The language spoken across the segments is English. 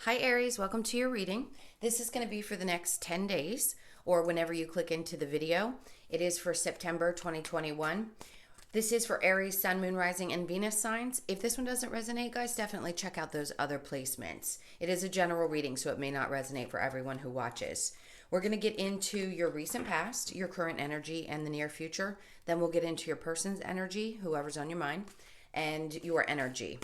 Hi Aries, welcome to your reading. This is going to be for the next 10 days or whenever you click into the video. It is for September 2021. This is for Aries, Sun, Moon, Rising, and Venus signs. If this one doesn't resonate, guys, definitely check out those other placements. It is a general reading, so it may not resonate for everyone who watches. We're going to get into your recent past, your current energy, and the near future. Then we'll get into your person's energy, whoever's on your mind, and your energy.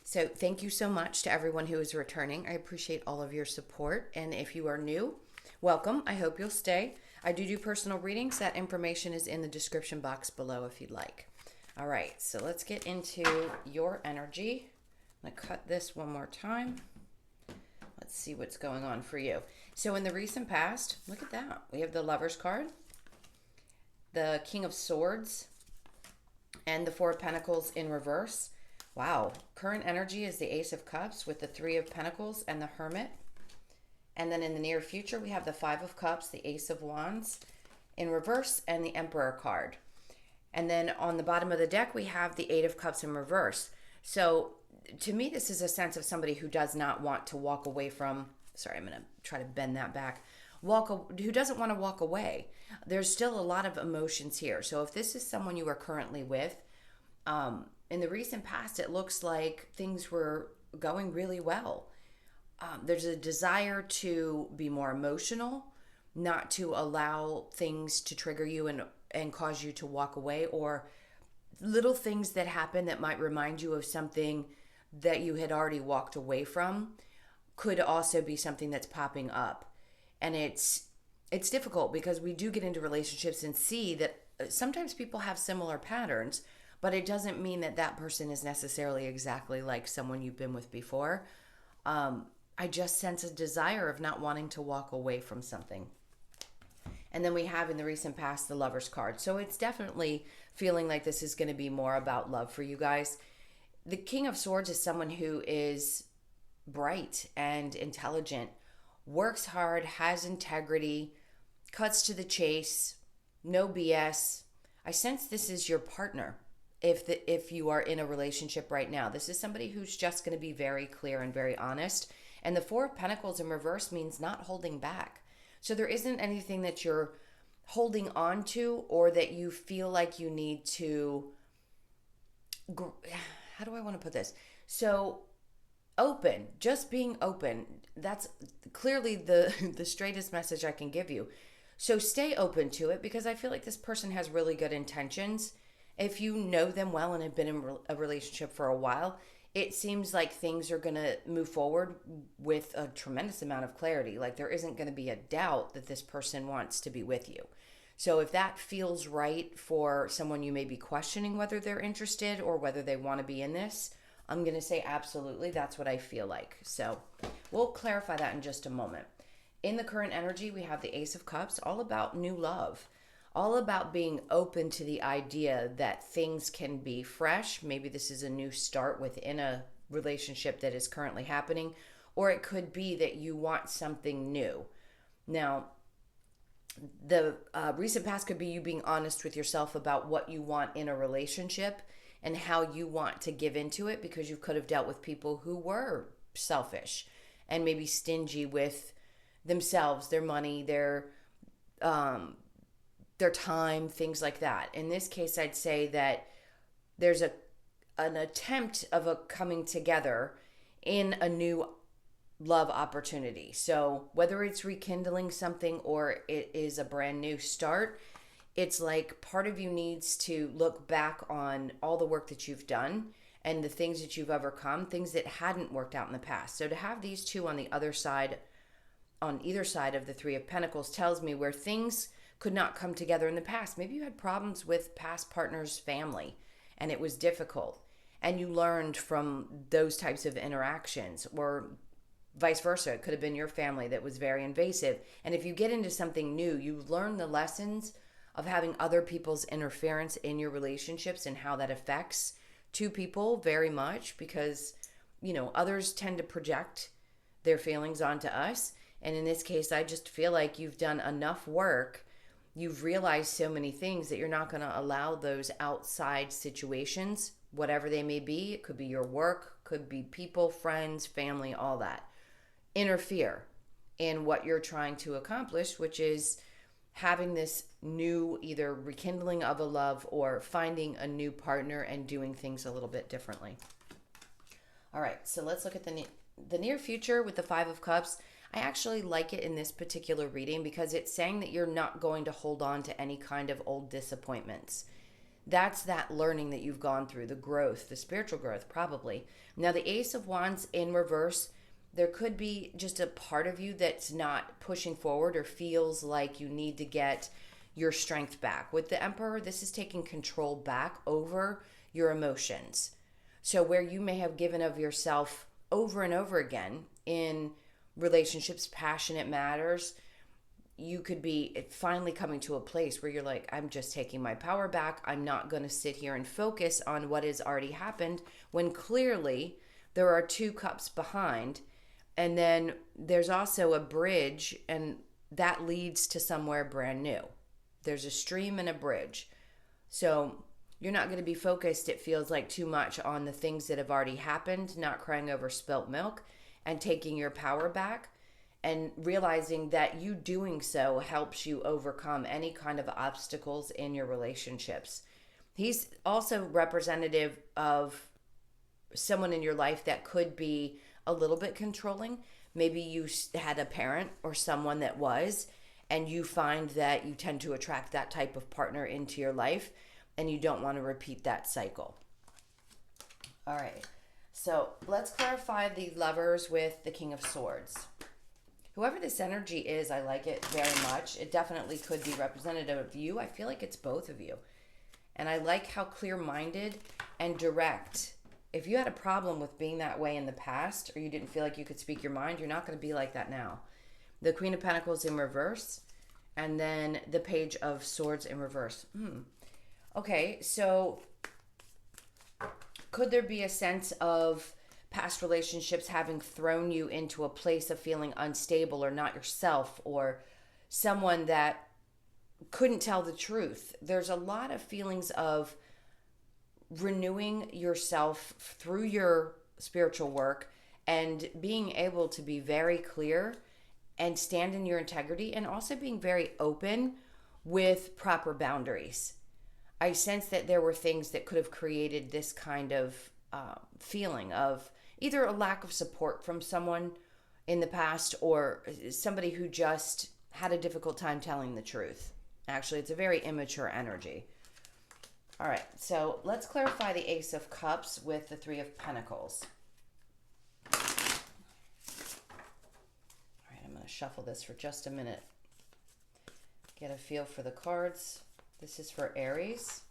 So thank you so much to everyone who is returning. I appreciate all of your support. And if you are new, welcome. I hope you'll stay. I do personal readings. That information is in the description box below if you'd like. All right, so let's get into your energy. I'm going to cut this one more time. Let's see what's going on for you. So in the recent past, look at that. We have the Lover's card, the King of Swords, and the Four of Pentacles in reverse. Wow. Current energy is the Ace of Cups with the Three of Pentacles and the Hermit. And then in the near future, we have the Five of Cups, the Ace of Wands in reverse, and the Emperor card. And then on the bottom of the deck, we have the Eight of Cups in reverse. So to me, this is a sense of somebody who does not want to walk away from, sorry, I'm going to try to bend that back, who doesn't want to walk away. There's still a lot of emotions here. So if this is someone you are currently with, in the recent past, it looks like things were going really well. There's a desire to be more emotional, not to allow things to trigger you and cause you to walk away, or little things that happen that might remind you of something that you had already walked away from could also be something that's popping up. And it's difficult because we do get into relationships and see that sometimes people have similar patterns, but it doesn't mean that that person is necessarily exactly like someone you've been with before. I just sense a desire of not wanting to walk away from something. And then we have in the recent past the Lover's card. So it's definitely feeling like this is going to be more about love for you guys. The King of Swords is someone who is bright and intelligent, works hard, has integrity, cuts to the chase, no BS. I sense this is your partner. If you are in a relationship right now, this is somebody who's just going to be very clear and very honest. And the Four of Pentacles in reverse means not holding back. So there isn't anything that you're holding on to or that you feel like you need to, how do I want to put this? So open, just being open. That's clearly the straightest message I can give you. So stay open to it because I feel like this person has really good intentions. If you know them well and have been in a relationship for a while, it seems like things are going to move forward with a tremendous amount of clarity. Like there isn't going to be a doubt that this person wants to be with you. So if that feels right for someone you may be questioning whether they're interested or whether they want to be in this, I'm going to say absolutely, that's what I feel like. So we'll clarify that in just a moment. In the current energy, we have the Ace of Cups, all about new love. All about being open to the idea that things can be fresh. Maybe this is a new start within a relationship that is currently happening, or it could be that you want something new. Now, the recent past could be you being honest with yourself about what you want in a relationship and how you want to give into it, because you could have dealt with people who were selfish and maybe stingy with themselves, their money, their time, things like that. In this case, I'd say that there's an attempt of a coming together in a new love opportunity. So whether it's rekindling something or it is a brand new start, it's like part of you needs to look back on all the work that you've done and the things that you've overcome, things that hadn't worked out in the past. So to have these two on the other side, on either side of the Three of Pentacles, tells me where things could not come together in the past. Maybe you had problems with past partner's family and it was difficult and you learned from those types of interactions, or vice versa. It could have been your family that was very invasive. And if you get into something new, you learn the lessons of having other people's interference in your relationships and how that affects two people very much, because, others tend to project their feelings onto us. And in this case, I just feel like you've done enough work. You've realized so many things that you're not going to allow those outside situations, whatever they may be. It could be your work, could be people, friends, family, all that, interfere in what you're trying to accomplish, which is having this new either rekindling of a love or finding a new partner and doing things a little bit differently. All right, so let's look at the near future with the Five of Cups. I actually like it in this particular reading because it's saying that you're not going to hold on to any kind of old disappointments. That's that learning that you've gone through, the growth, the spiritual growth, probably. Now, the Ace of Wands in reverse, there could be just a part of you that's not pushing forward or feels like you need to get your strength back. With the Emperor, this is taking control back over your emotions. So where you may have given of yourself over and over again in relationships, passionate matters, you could be finally coming to a place where you're like, I'm just taking my power back. I'm not going to sit here and focus on what has already happened, when clearly there are two cups behind. And then there's also a bridge, and that leads to somewhere brand new. There's a stream and a bridge. So you're not going to be focused, it feels like, too much on the things that have already happened, not crying over spilt milk, and taking your power back and realizing that you doing so helps you overcome any kind of obstacles in your relationships. He's also representative of someone in your life that could be a little bit controlling. Maybe you had a parent or someone that was, and you find that you tend to attract that type of partner into your life, and you don't want to repeat that cycle. All right, so let's clarify the Lovers with the King of Swords. Whoever this energy is, I like it very much. It definitely could be representative of you. I feel like it's both of you. And I like how clear-minded and direct. If you had a problem with being that way in the past, or you didn't feel like you could speak your mind, you're not going to be like that now. The Queen of Pentacles in reverse, and then the Page of Swords in reverse. Okay, so could there be a sense of past relationships having thrown you into a place of feeling unstable or not yourself, or someone that couldn't tell the truth? There's a lot of feelings of renewing yourself through your spiritual work and being able to be very clear and stand in your integrity, and also being very open with proper boundaries. I sense that there were things that could have created this kind of feeling of either a lack of support from someone in the past, or somebody who just had a difficult time telling the truth. Actually, it's a very immature energy. All right, so let's clarify the Ace of Cups with the Three of Pentacles. All right, I'm going to shuffle this for just a minute. Get a feel for the cards. This is for Aries.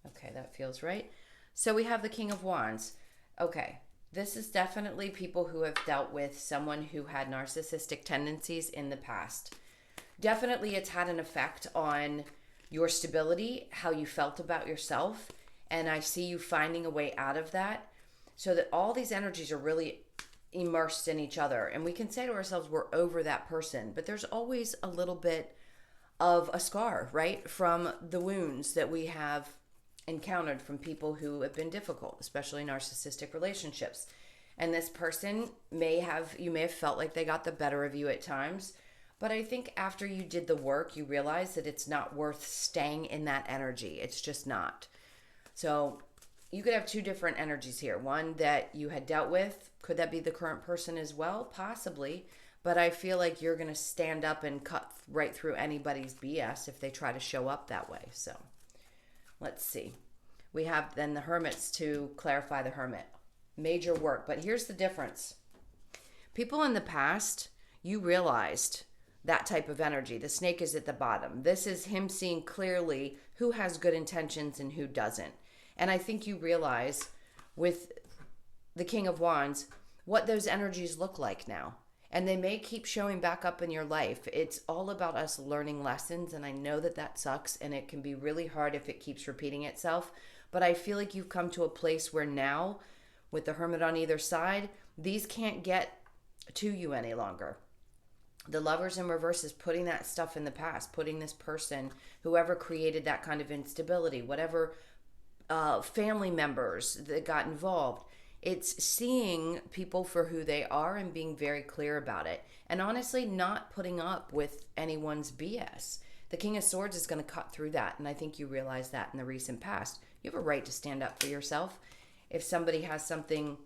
Okay, that feels right. So we have the King of Wands. Okay, this is definitely people who have dealt with someone who had narcissistic tendencies in the past. Definitely it's had an effect on your stability, how you felt about yourself, and I see you finding a way out of that, so that all these energies are really immersed in each other. And we can say to ourselves, we're over that person, but there's always a little bit of a scar, right, from the wounds that we have encountered from people who have been difficult, especially narcissistic relationships. And this person you may have felt like they got the better of you at times, but I think after you did the work, you realize that it's not worth staying in that energy. It's just not. So you could have two different energies here. One that you had dealt with. Could that be the current person as well? Possibly. But I feel like you're going to stand up and cut right through anybody's BS if they try to show up that way. So let's see. We have then the Hermits to clarify the Hermit. Major work. But here's the difference. People in the past, you realized that type of energy. The snake is at the bottom. This is him seeing clearly who has good intentions and who doesn't. And I think you realize with the King of Wands what those energies look like now. And they may keep showing back up in your life. It's all about us learning lessons. And I know that that sucks. And it can be really hard if it keeps repeating itself. But I feel like you've come to a place where now, with the Hermit on either side, these can't get to you any longer. The Lovers in reverse is putting that stuff in the past, putting this person, whoever created that kind of instability, whatever family members that got involved, It's seeing people for who they are and being very clear about it. And honestly, not putting up with anyone's BS. The King of Swords is going to cut through that. And I think you realize that in the recent past. You have a right to stand up for yourself. If somebody has something,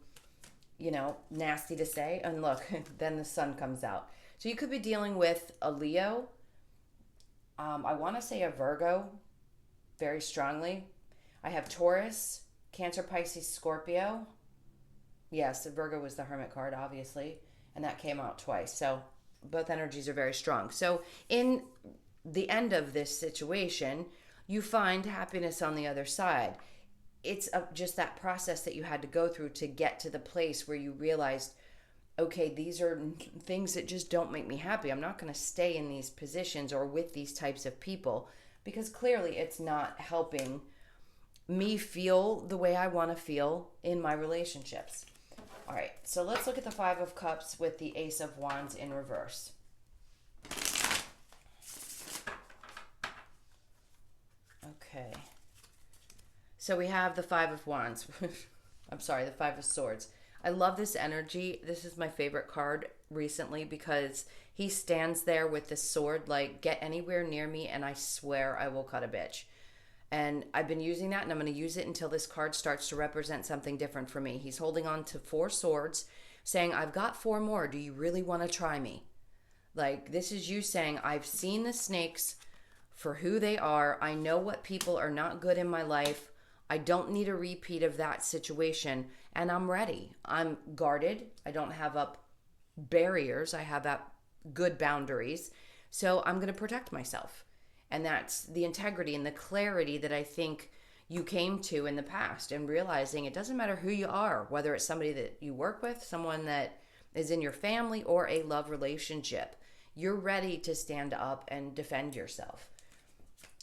nasty to say, and look, then the sun comes out. So you could be dealing with a Leo. I want to say a Virgo very strongly. I have Taurus, Cancer, Pisces, Scorpio. Yes, the Virgo was the Hermit card, obviously, and that came out twice. So both energies are very strong. So in the end of this situation, you find happiness on the other side. It's just that process that you had to go through to get to the place where you realized, okay, these are things that just don't make me happy. I'm not going to stay in these positions or with these types of people because clearly it's not helping me feel the way I want to feel in my relationships. All right, so let's look at the Five of Cups with the Ace of Wands in reverse. Okay. So we have the Five of Wands. I'm sorry, the Five of Swords. I love this energy. This is my favorite card recently because he stands there with this sword like, get anywhere near me and I swear I will cut a bitch. And I've been using that and I'm going to use it until this card starts to represent something different for me. He's holding on to 4 swords saying, I've got 4 more. Do you really want to try me? Like, this is you saying, I've seen the snakes for who they are. I know what people are not good in my life. I don't need a repeat of that situation. And I'm ready. I'm guarded. I don't have up barriers. I have up good boundaries. So I'm going to protect myself. And that's the integrity and the clarity that I think you came to in the past, and realizing it doesn't matter who you are, whether it's somebody that you work with, someone that is in your family, or a love relationship. You're ready to stand up and defend yourself,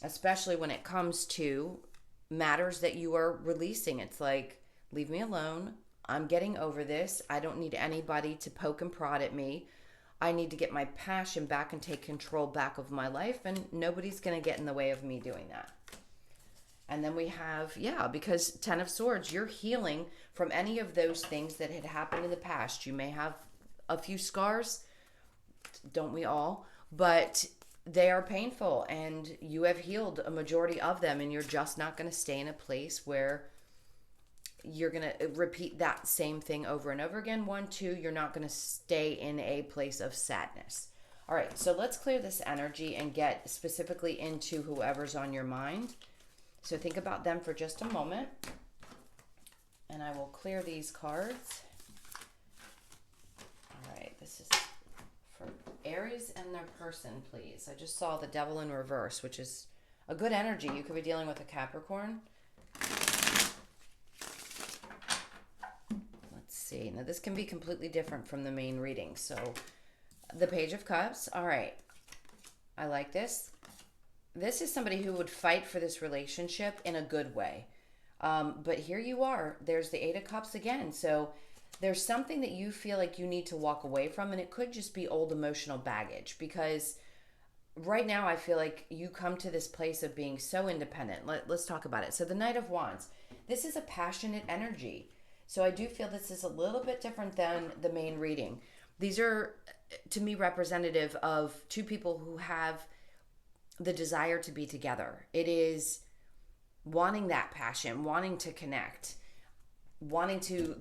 especially when it comes to matters that you are releasing. It's like, leave me alone. I'm getting over this. I don't need anybody to poke and prod at me. I need to get my passion back and take control back of my life, and nobody's going to get in the way of me doing that. And then we have, because 10 of Swords, you're healing from any of those things that had happened in the past. You may have a few scars, don't we all? But they are painful, and you have healed a majority of them, and you're just not going to stay in a place where you're going to repeat that same thing over and over again. 1, 2, you're not going to stay in a place of sadness. All right, so let's clear this energy and get specifically into whoever's on your mind. So think about them for just a moment, and I will clear these cards. All right, this is for Aries and their person, please. I just saw the Devil in reverse, which is a good energy. You could be dealing with a Capricorn. See, now this can be completely different from the main reading. So the Page of Cups. All right, I like this. This is somebody who would fight for this relationship in a good way, but here you are, there's the 8 of Cups again. So there's something that you feel like you need to walk away from, and it could just be old emotional baggage, because right now I feel like you come to this place of being so independent. Let's talk about it. So the Knight of Wands, this is a passionate energy. So I do feel this is a little bit different than the main reading. These are, to me, representative of 2 people who have the desire to be together. It is wanting that passion, wanting to connect, wanting to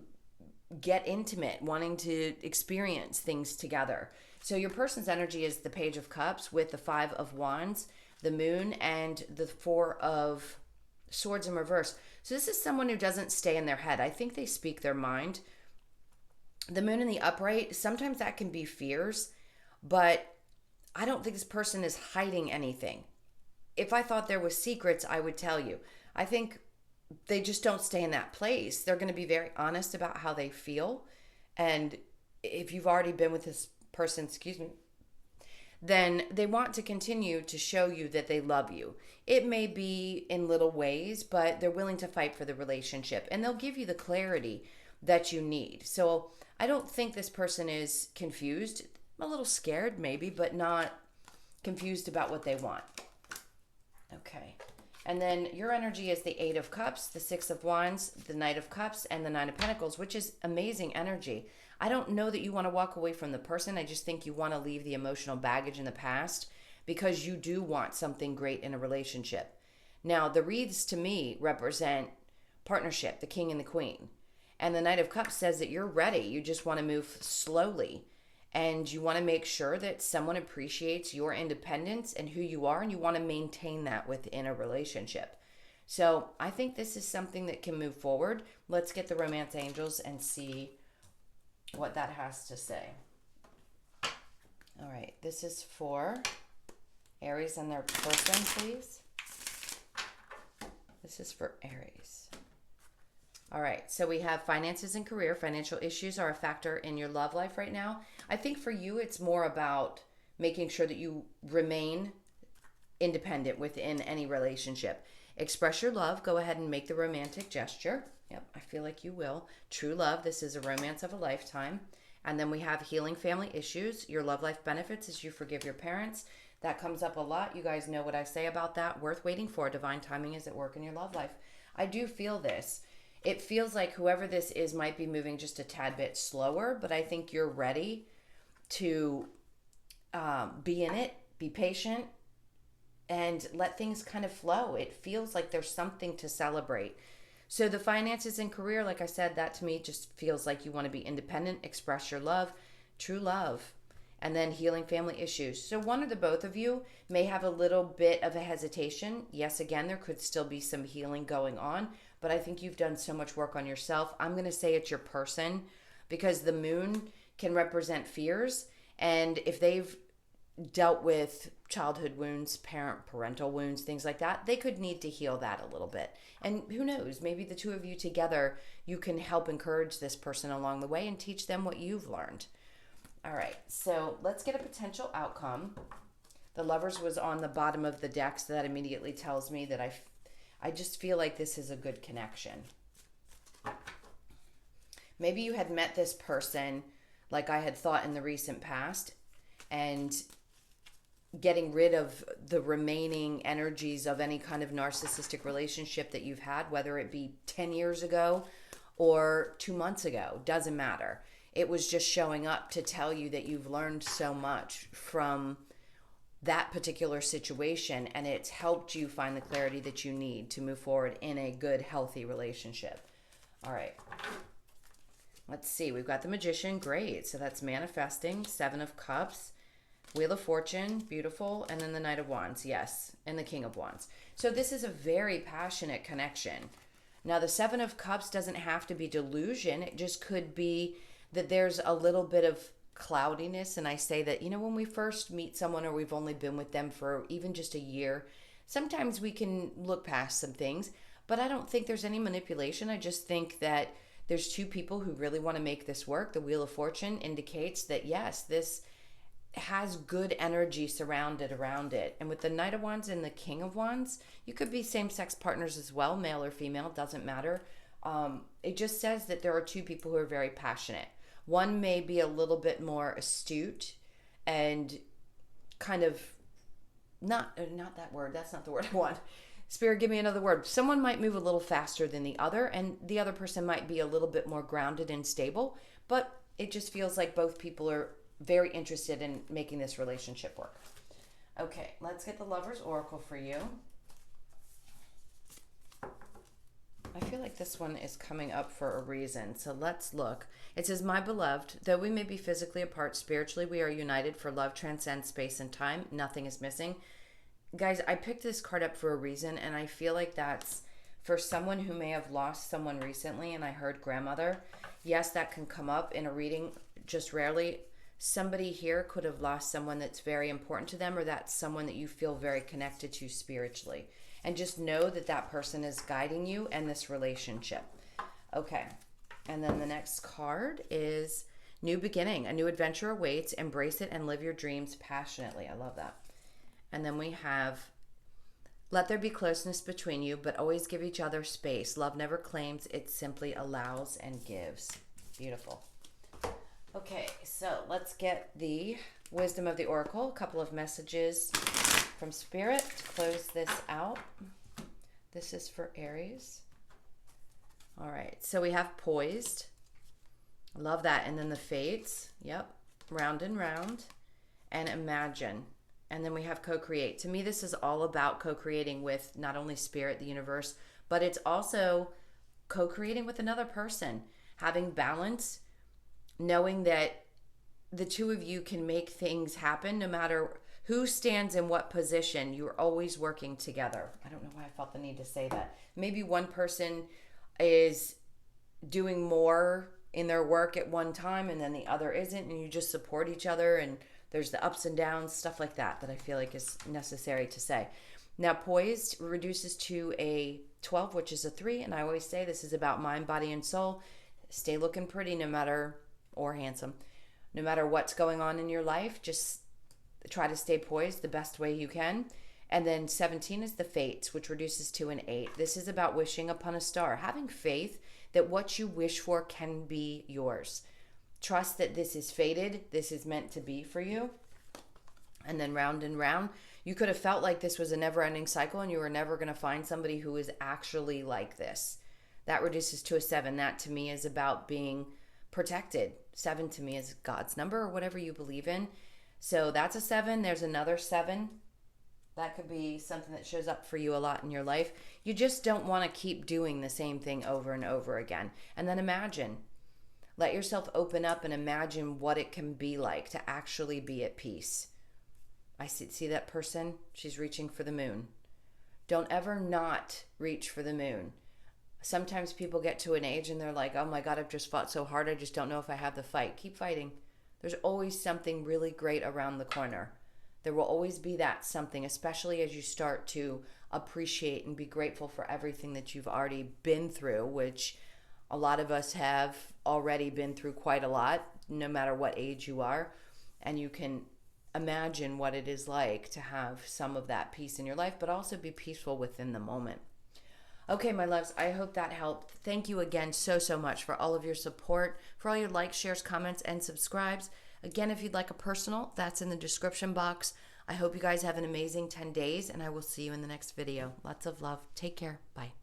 get intimate, wanting to experience things together. So your person's energy is the Page of Cups with the 5 of Wands, the Moon, and the 4 of Swords in reverse. So this is someone who doesn't stay in their head. I think they speak their mind. The Moon in the upright, sometimes that can be fears, but I don't think this person is hiding anything. If I thought there was secrets, I would tell you. I think they just don't stay in that place. They're going to be very honest about how they feel. And if you've already been with this person, then they want to continue to show you that they love you. It may be in little ways, but they're willing to fight for the relationship, and they'll give you the clarity that you need. So I don't think this person is confused, a little scared maybe, but not confused about what they want. Okay. And then your energy is the Eight of Cups, the Six of Wands, the Knight of Cups, and the Nine of Pentacles, which is amazing energy. I don't know that you want to walk away from the person. I just think you want to leave the emotional baggage in the past because you do want something great in a relationship. Now, the wreaths to me represent partnership, the King and the Queen. And the Knight of Cups says that you're ready. You just want to move slowly. And you want to make sure that someone appreciates your independence and who you are, and you want to maintain that within a relationship. So I think this is something that can move forward. Let's get the romance angels and see what that has to say. All right, this is for Aries and their person, please. This is for Aries. All right, so we have finances and career. Financial issues are a factor in your love life right now. I think for you, it's more about making sure that you remain independent within any relationship. Express your love. Go ahead and make the romantic gesture. Yep, I feel like you will. True love. This is a romance of a lifetime. And then we have healing family issues. Your love life benefits as you forgive your parents. That comes up a lot. You guys know what I say about that. Worth waiting for. Divine timing is at work in your love life. I do feel this. It feels like whoever this is might be moving just a tad bit slower, but I think you're ready to be in it, be patient, and let things kind of flow. It feels like there's something to celebrate. So the finances and career, like I said, that to me just feels like you want to be independent, express your love, true love, and then healing family issues. So one or the both of you may have a little bit of a hesitation. Yes, again, there could still be some healing going on, but I think you've done so much work on yourself. I'm going to say it's your person because the moon can represent fears. And if they've dealt with childhood wounds, parental wounds, things like that, they could need to heal that a little bit. And who knows, maybe the two of you together, you can help encourage this person along the way and teach them what you've learned. All right, so let's get a potential outcome. The Lovers was on the bottom of the deck, so that immediately tells me that I just feel like this is a good connection. Maybe you had met this person like I had thought in the recent past, and getting rid of the remaining energies of any kind of narcissistic relationship that you've had, whether it be 10 years ago or 2 months ago, doesn't matter. It was just showing up to tell you that you've learned so much from that particular situation, and it's helped you find the clarity that you need to move forward in a good, healthy relationship. All right. Let's see. We've got the Magician. Great. So that's manifesting. Seven of Cups. Wheel of Fortune. Beautiful. And then the Knight of Wands. Yes. And the King of Wands. So this is a very passionate connection. Now, the Seven of Cups doesn't have to be delusion. It just could be that there's a little bit of cloudiness. And I say that, when we first meet someone or we've only been with them for even just a year, sometimes we can look past some things. But I don't think there's any manipulation. I just think that there's two people who really want to make this work. The Wheel of Fortune indicates that, yes, this has good energy surrounded around it. And with the Knight of Wands and the King of Wands, you could be same-sex partners as well, male or female, doesn't matter. It just says that there are two people who are very passionate. One may be a little bit more astute and kind of not that word. That's not the word I want. Spirit, give me another word. Someone might move a little faster than the other, and the other person might be a little bit more grounded and stable, but it just feels like both people are very interested in making this relationship work. Okay, let's get the Lover's Oracle for you. I feel like this one is coming up for a reason, so let's look. It says, my beloved, though we may be physically apart, spiritually we are united, for love transcends space and time. Nothing is missing. Guys, I picked this card up for a reason, and I feel like that's for someone who may have lost someone recently, and I heard grandmother. Yes, that can come up in a reading, just rarely. Somebody here could have lost someone that's very important to them, or that's someone that you feel very connected to spiritually. And just know that that person is guiding you and this relationship. Okay, and then the next card is New Beginning. A new adventure awaits. Embrace it and live your dreams passionately. I love that. And then we have, let there be closeness between you, but always give each other space. Love never claims, it simply allows and gives. Beautiful. Okay, so let's get the wisdom of the Oracle. A couple of messages from Spirit to close this out. This is for Aries. All right, so we have poised. I love that. And then the fates. Yep. Round and round. And imagine. And then we have co-create. To me, this is all about co-creating with not only spirit, the universe, but it's also co-creating with another person, having balance, knowing that the two of you can make things happen no matter who stands in what position. You're always working together. I don't know why I felt the need to say that. Maybe one person is doing more in their work at one time and then the other isn't, and you just support each other, and there's the ups and downs, stuff like that I feel like is necessary to say. Now, poised reduces to a 12, which is a 3, and I always say this is about mind, body, and soul. Stay looking pretty no matter, or handsome, no matter what's going on in your life. Just try to stay poised the best way you can. And then 17 is the fates, which reduces to an 8. This is about wishing upon a star, having faith that what you wish for can be yours. Trust that this is fated, this is meant to be for you. And then round and round. You could have felt like this was a never-ending cycle and you were never going to find somebody who is actually like this. That reduces to a 7. That to me is about being protected. 7 to me is God's number, or whatever you believe in. So that's a 7. There's another 7. That could be something that shows up for you a lot in your life. You just don't want to keep doing the same thing over and over again. And then imagine. Let yourself open up and imagine what it can be like to actually be at peace. I see that person? She's reaching for the moon. Don't ever not reach for the moon. Sometimes people get to an age and they're like, oh my God, I've just fought so hard. I just don't know if I have the fight. Keep fighting. There's always something really great around the corner. There will always be that something, especially as you start to appreciate and be grateful for everything that you've already been through, which a lot of us have already been through quite a lot, no matter what age you are. And you can imagine what it is like to have some of that peace in your life, but also be peaceful within the moment. Okay, my loves, I hope that helped. Thank you again so much for all of your support, for all your likes, shares, comments, and subscribes. Again, if you'd like a personal, that's in the description box. I hope you guys have an amazing 10 days, and I will see you in the next video. Lots of love. Take care. Bye.